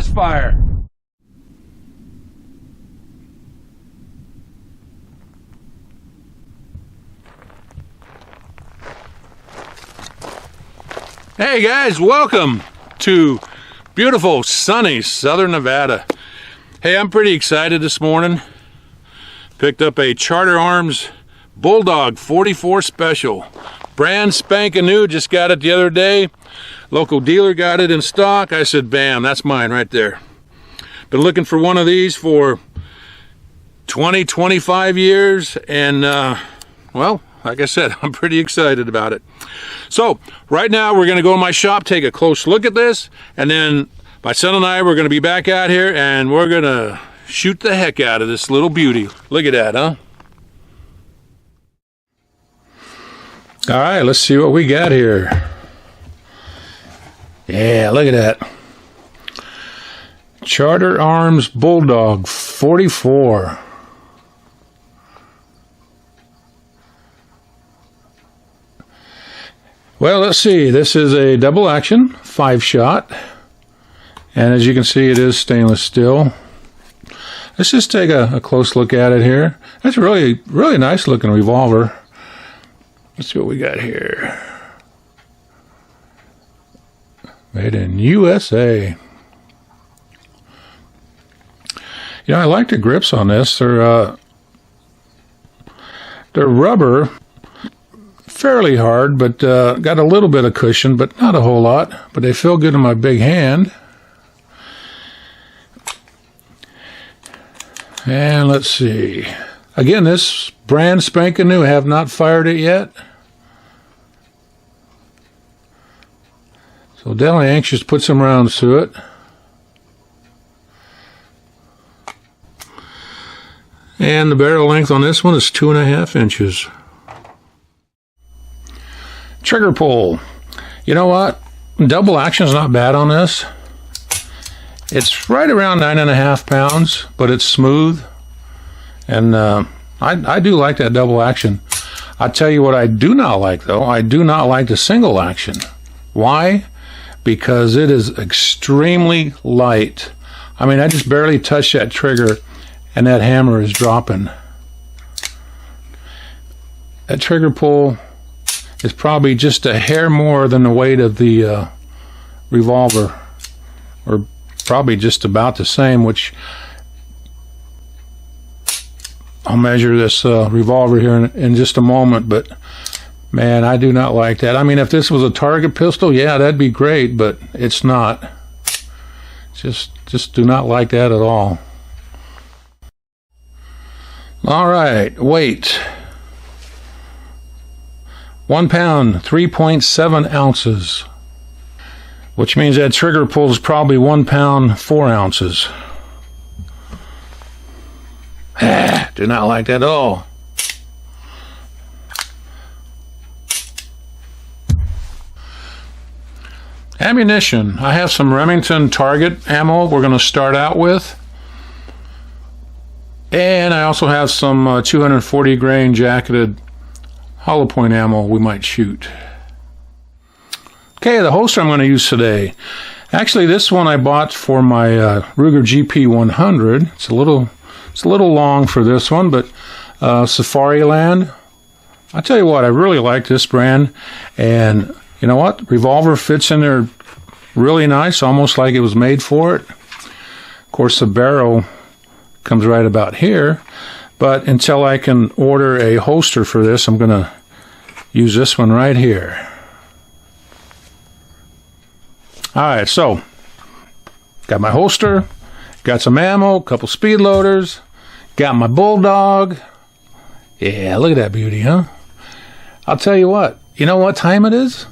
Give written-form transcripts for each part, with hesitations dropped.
misfire. Hey guys, welcome to beautiful sunny Southern Nevada. Hey, I'm pretty excited this morning. Picked up a Charter Arms Bulldog 44 Special. Brand spanking new, just got it the other day. Local dealer got it in stock. I said, bam, that's mine right there. Been looking for one of these for 20, 25 years, and well, like I said, I'm pretty excited about it. So, right now we're gonna go to my shop, take a close look at this, and then my son and I, we're gonna be back out here and we're gonna shoot the heck out of this little beauty. Look at that, huh? All right, let's see what we got here. Yeah, look at that. Charter Arms Bulldog 44. Well, let's see. This is a double action, 5-shot. And as you can see, it is stainless steel. Let's just take a close look at it here. That's a really nice looking revolver. Let's see what we got here. Made in USA. You know, I like the grips on this. They're rubber, fairly hard, but got a little bit of cushion, but not a whole lot. But they feel good in my big hand. And let's see. Again, this brand spanking new. I have not fired it yet. So definitely anxious to put some rounds to it. And the barrel length on this one is 2.5 inches. Trigger pull. You know what? Double action is not bad on this. It's right around 9.5 pounds, but it's smooth. And I do like that double action. I'll tell you what I do not like, though. I do not like the single action. Why? Because it is extremely light. I mean, I just barely touch that trigger, and that hammer is dropping. That trigger pull is probably just a hair more than the weight of the revolver, or probably just about the same, which I'll measure this revolver here in just a moment, but man, I do not like that. I mean, if this was a target pistol, yeah, that'd be great, but it's not. Just do not like that at all. All right, weight. 1 pound, 3.7 ounces. Which means that trigger pull is probably 1 pound, 4 ounces. Do not like that at all. Ammunition. I have some Remington target ammo we're going to start out with. And I also have some 240 grain jacketed hollow point ammo we might shoot. Okay, the holster I'm going to use today. Actually, this one I bought for my Ruger GP100. It's a little long for this one, but Safariland. I tell you what, I really like this brand, and you know what? Revolver fits in there really nice, almost like it was made for it. Of course, the barrel comes right about here, but until I can order a holster for this, I'm going to use this one right here. Alright, so got my holster, got some ammo, a couple speed loaders, got my Bulldog. Yeah, look at that beauty, huh? I'll tell you what, you know what time it is?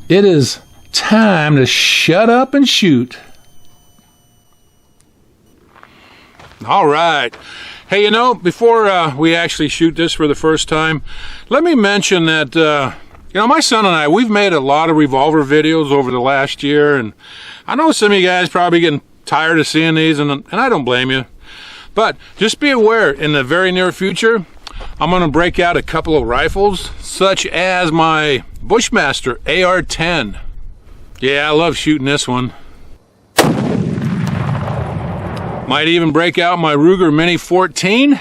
It is time to shut up and shoot. Alright. Hey, you know, before we actually shoot this for the first time, let me mention that you know, my son and I, we've made a lot of revolver videos over the last year, and I know some of you guys probably getting tired of seeing these, and I don't blame you. But just be aware, in the very near future, I'm going to break out a couple of rifles, such as my Bushmaster AR-10. Yeah, I love shooting this one. Might even break out my Ruger Mini 14.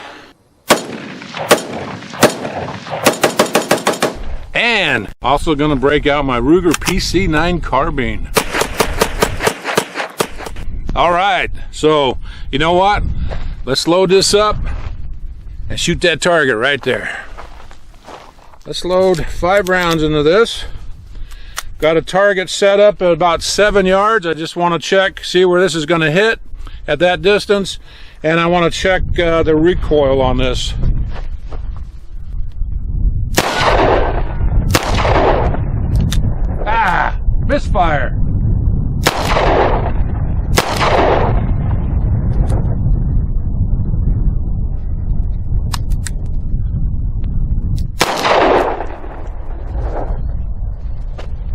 And also gonna break out my Ruger PC9 carbine. All right, so you know what? Let's load this up and shoot that target right there. Let's load 5 rounds into this. Got a target set up at about 7 yards. I just want to check, see where this is going to hit at that distance, and I want to check the recoil on this. Ah, misfire.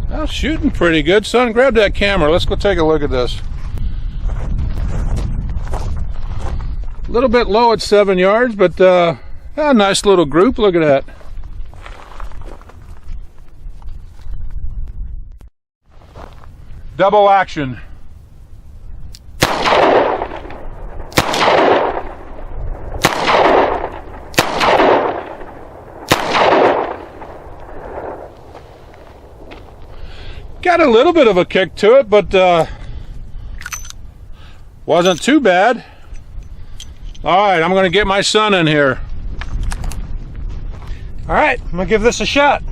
Well, shooting pretty good, son. Grab that camera. Let's go take a look at this. A little bit low at 7 yards, but a nice little group. Look at that. Double action. Got a little bit of a kick to it, but wasn't too bad. All right, I'm gonna get my son in here. All right, I'm gonna give this a shot.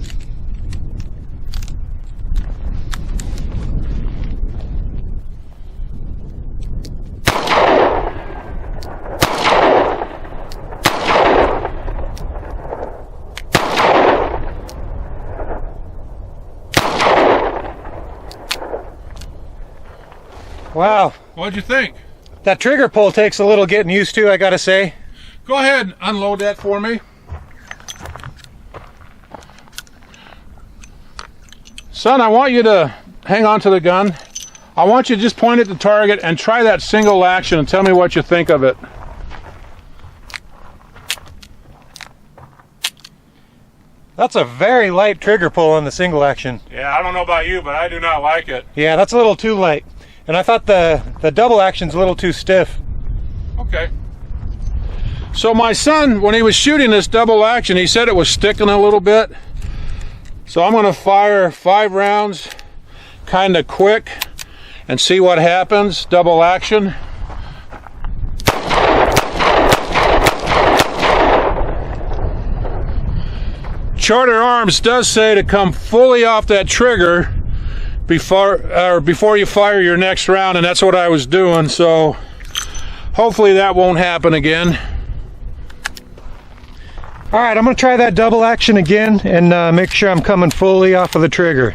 Wow. What'd you think? That trigger pull takes a little getting used to, I gotta say. Go ahead and unload that for me. Son, I want you to hang on to the gun. I want you to just point at the target and try that single action and tell me what you think of it. That's a very light trigger pull on the single action. Yeah, I don't know about you, but I do not like it. Yeah, that's a little too light. And I thought the double action's a little too stiff. Okay. So my son, when he was shooting this double action, he said it was sticking a little bit. So I'm going to fire 5 rounds kind of quick and see what happens. Double action. Charter Arms does say to come fully off that trigger before you fire your next round, and that's what I was doing, so hopefully that won't happen again. All right, I'm gonna try that double action again and make sure I'm coming fully off of the trigger.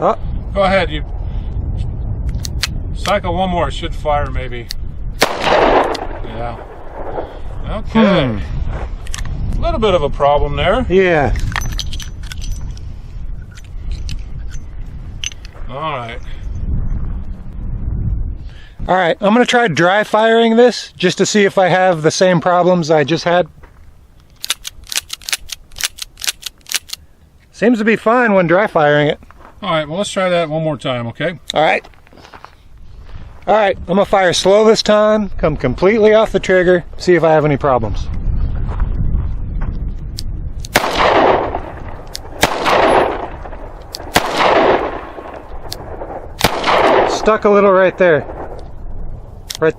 Oh. Go ahead, you cycle one more, it should fire maybe. Yeah. Okay. A little bit of a problem there. Yeah. All right. All right, I'm gonna try dry firing this just to see if I have the same problems I just had. Seems to be fine when dry firing it. All right, well, let's try that one more time, okay? All right. All right, I'm gonna fire slow this time, come completely off the trigger, see if I have any problems. Stuck a little right there. Right.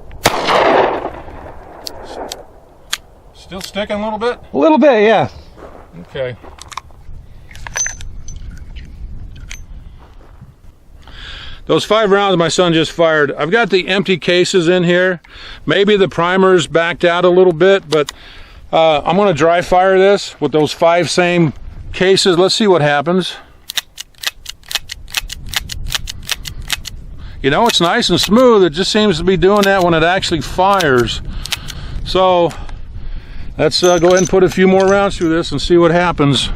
Still sticking a little bit? A little bit, yeah. Okay. Those 5 rounds my son just fired, I've got the empty cases in here. Maybe the primer's backed out a little bit, but I'm going to dry fire this with those 5 same cases. Let's see what happens. You know, it's nice and smooth. It just seems to be doing that when it actually fires. So let's go ahead and put a few more rounds through this and see what happens.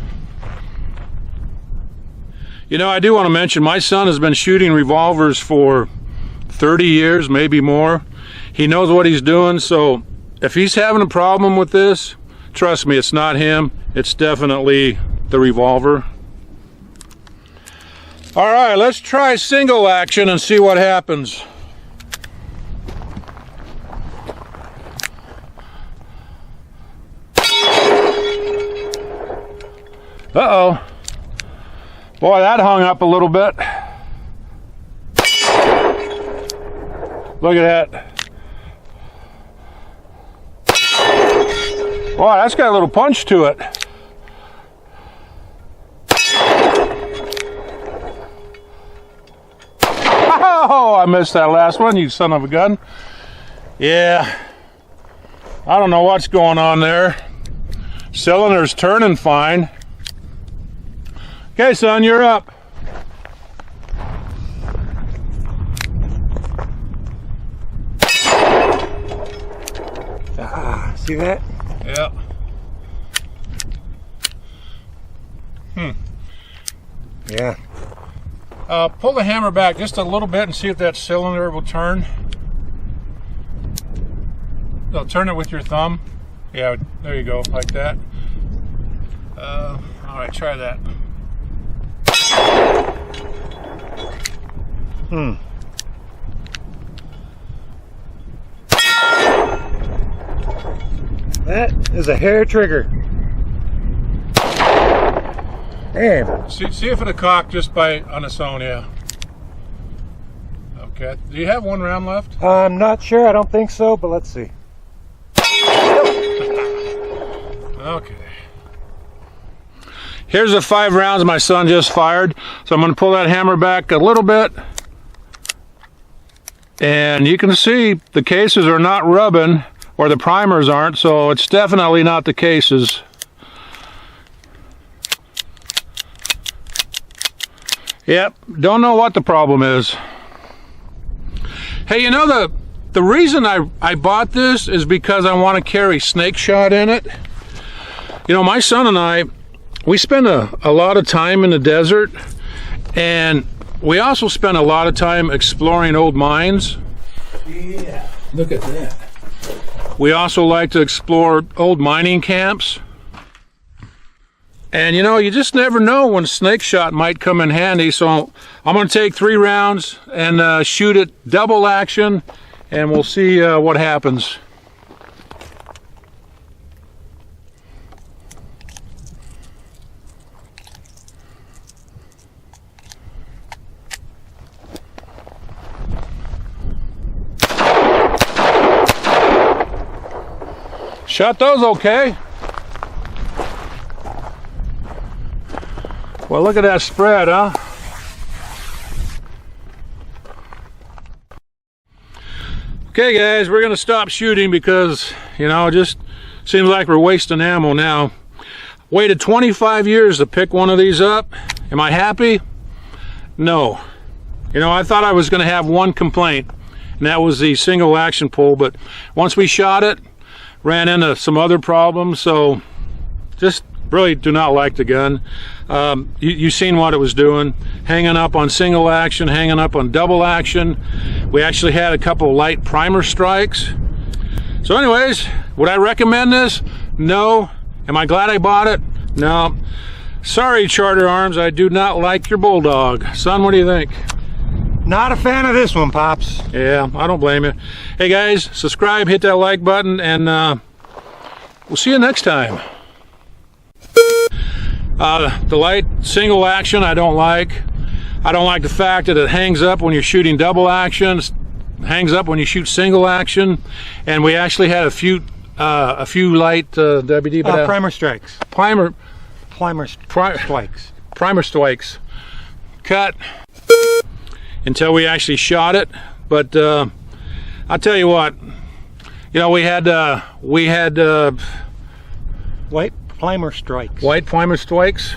You know, I do want to mention my son has been shooting revolvers for 30 years, maybe more. He knows what he's doing, so if he's having a problem with this, trust me, it's not him. It's definitely the revolver. All right, let's try single action and see what happens. Uh-oh. Boy, that hung up a little bit. Look at that. Boy, that's got a little punch to it. Oh, I missed that last one, you son of a gun. Yeah. I don't know what's going on there. Cylinder's turning fine. Okay, son, you're up. Ah, see that? Yeah. Yeah. Pull the hammer back just a little bit and see if that cylinder will turn. No, turn it with your thumb. Yeah, there you go, like that. All right, try that. That is a hair trigger. Damn. See if it'll cock just by on its own, yeah. Okay. Do you have one round left? I'm not sure. I don't think so, but let's see. Okay. Here's the 5 rounds my son just fired. So I'm going to pull that hammer back a little bit. And you can see the cases are not rubbing, or the primers aren't, so it's definitely not the cases. Yep, don't know what the problem is. Hey, you know, the reason I bought this is because I want to carry snake shot in it. You know, my son and I, we spend a lot of time in the desert, and we also spend a lot of time exploring old mines. Yeah, look at that. We also like to explore old mining camps. And you know, you just never know when snake shot might come in handy, so I'm going to take 3 rounds and shoot it double action, and we'll see what happens. Shot those okay. Well, look at that spread, huh? Okay, guys, we're going to stop shooting because, you know, it just seems like we're wasting ammo now. Waited 25 years to pick one of these up. Am I happy? No. You know, I thought I was going to have one complaint, and that was the single action pull, but once we shot it, ran into some other problems, so just really do not like the gun. You've seen what it was doing, hanging up on single action, hanging up on double action. We actually had a couple light primer strikes. So anyways, would I recommend this? No. Am I glad I bought it? No. Sorry, Charter Arms, I do not like your Bulldog. Son, what do you think? Not a fan of this one, Pops. Yeah, I don't blame you. Hey guys, subscribe, hit that like button, and we'll see you next time. The light single action I don't like. I don't like the fact that it hangs up when you're shooting double action, hangs up when you shoot single action, and we actually had a few light WD, but primer strikes. Primer strikes. Cut until we actually shot it. But I'll tell you what, you know, we had White primer strikes. White primer strikes.